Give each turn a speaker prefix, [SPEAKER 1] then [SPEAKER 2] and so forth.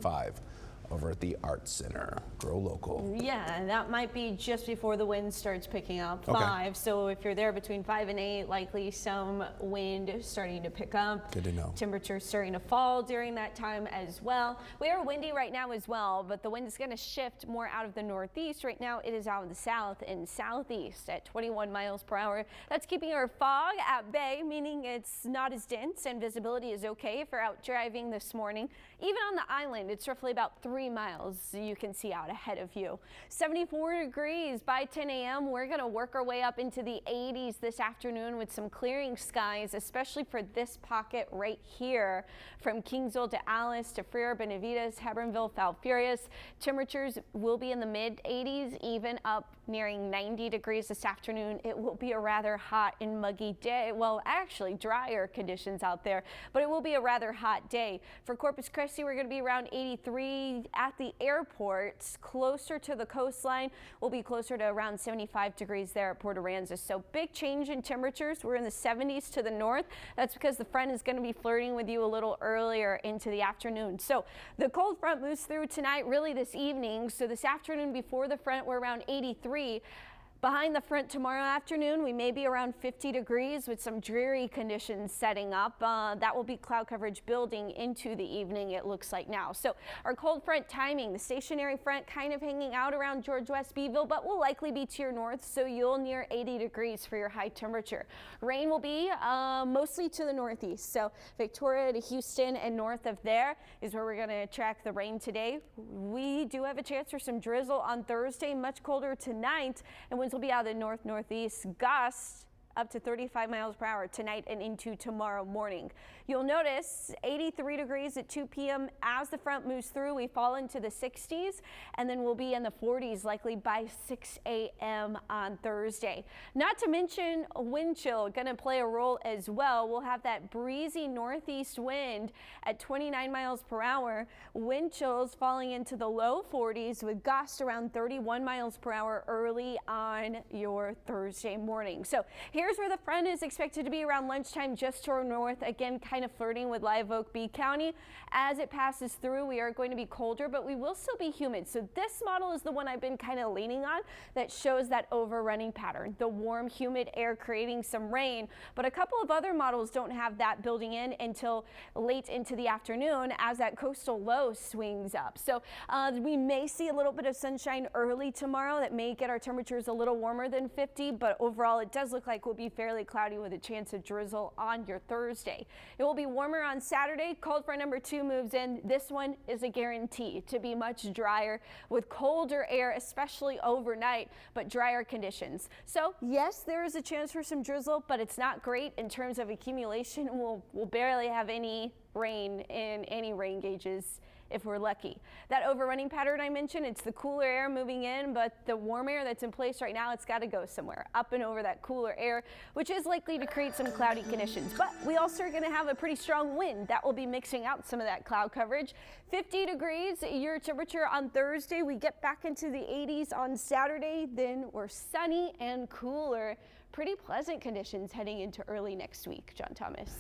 [SPEAKER 1] 5 over at the Arts Center. Grow local.
[SPEAKER 2] Yeah, that might be just before the wind starts picking up.
[SPEAKER 1] Okay.
[SPEAKER 2] 5. So if you're there between 5 and 8, likely some wind starting to pick up.
[SPEAKER 1] Good to know.
[SPEAKER 2] Temperatures starting to fall during that time as well. We are windy right now as well, but the wind is going to shift more out of the northeast. Right now it is out of the south and southeast at 21 miles per hour. That's keeping our fog at bay, meaning it's not as dense and visibility is okay if you're out driving this morning. Even on the island, it's roughly about 3 miles you can see out ahead of you. 74 degrees by 10 a.m. We're going to work our way up into the 80s this afternoon with some clearing skies, especially for this pocket right here from Kingsville to Alice to Freer, Benavides, Hebronville, Falfurrias. Temperatures will be in the mid 80s, even up nearing 90 degrees this afternoon. It will be a rather hot and muggy day. Well, actually drier conditions out there, but it will be a rather hot day. For Corpus Christi, we're going to be around 83 at the airport. Closer to the coastline, we'll be closer to around 75 degrees there at Port Aransas. So big change in temperatures. We're in the 70s to the north. That's because the front is going to be flirting with you a little earlier into the afternoon. So the cold front moves through tonight, really this evening. So this afternoon before the front, we're around 83. Behind the front tomorrow afternoon, we may be around 50 degrees with some dreary conditions setting up. That will be cloud coverage building into the evening, it looks like now. So our cold front timing, the stationary front kind of hanging out around George West Beeville, but will likely be to your north, so you'll near 80 degrees for your high temperature. Rain will be mostly to the northeast. So Victoria to Houston and north of there is where we're going to track the rain today. We do have a chance for some drizzle on Thursday, much colder tonight, and winds will be out of the north-northeast, gusts up to 35 miles per hour tonight and into tomorrow morning. You'll notice 83 degrees at 2 p.m. as the front moves through. We fall into the 60s, and then we'll be in the 40s likely by 6 a.m. on Thursday. Not to mention wind chill going to play a role as well. We'll have that breezy northeast wind at 29 miles per hour. Wind chills falling into the low 40s with gusts around 31 miles per hour early on your Thursday morning. So here's where the front is expected to be around lunchtime just to our north, again kind of flirting with Live Oak B County. As it passes through, we are going to be colder, but we will still be humid. So this model is the one I've been kind of leaning on that shows that overrunning pattern, the warm humid air creating some rain. But a couple of other models don't have that building in until late into the afternoon as that coastal low swings up. So we may see a little bit of sunshine early tomorrow that may get our temperatures a little warmer than 50, but overall it does look like will be fairly cloudy with a chance of drizzle on your Thursday. It will be warmer on Saturday. Cold front number 2 moves in. This one is a guarantee to be much drier with colder air, especially overnight, but drier conditions. So yes, there is a chance for some drizzle, but it's not great in terms of accumulation. We'll barely have any rain in any rain gauges if we're lucky. That overrunning pattern I mentioned, it's the cooler air moving in, but the warm air that's in place right now, it's got to go somewhere up and over that cooler air, which is likely to create some cloudy conditions. But we also are going to have a pretty strong wind that will be mixing out some of that cloud coverage. 50 degrees your temperature on Thursday. We get back into the 80s on Saturday. Then we're sunny and cooler. Pretty pleasant conditions heading into early next week. John Thomas.